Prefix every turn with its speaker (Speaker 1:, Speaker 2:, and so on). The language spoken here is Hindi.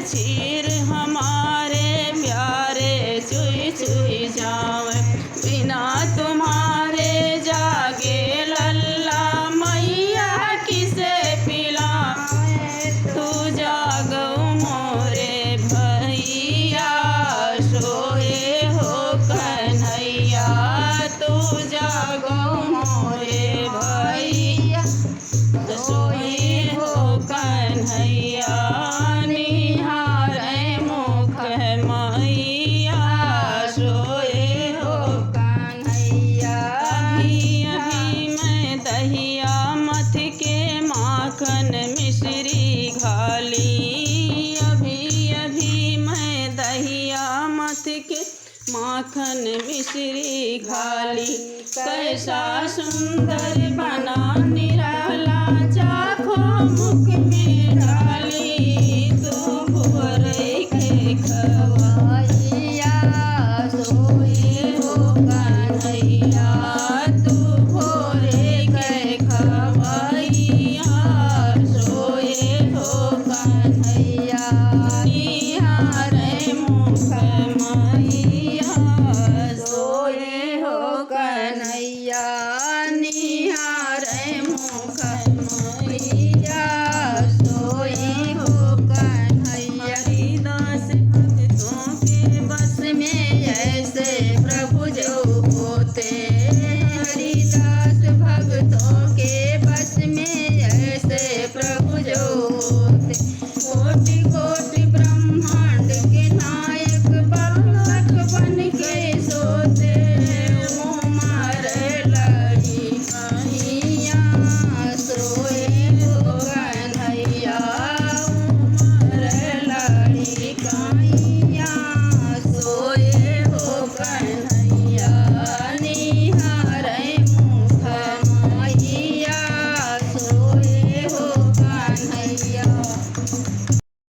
Speaker 1: क्षीर हमारे प्यारे चुई चुई जावे। बिना तुम्हारे जागे लल्ला मैया किसे पिलाए। तू जागो मोरे भैया सोए हो कन्हैया। तू जागो मोरे भैया सोए हो कन्हैया। निहारे मुख मैया सोए हो कन्हैया। अभी अभी मैं दहिया मथ के माखन मिश्री घाली। अभी अभी मैं दहिया मथ के माखन मिश्री घाली। कैसा सुंदर बना निराला चाखो मुख में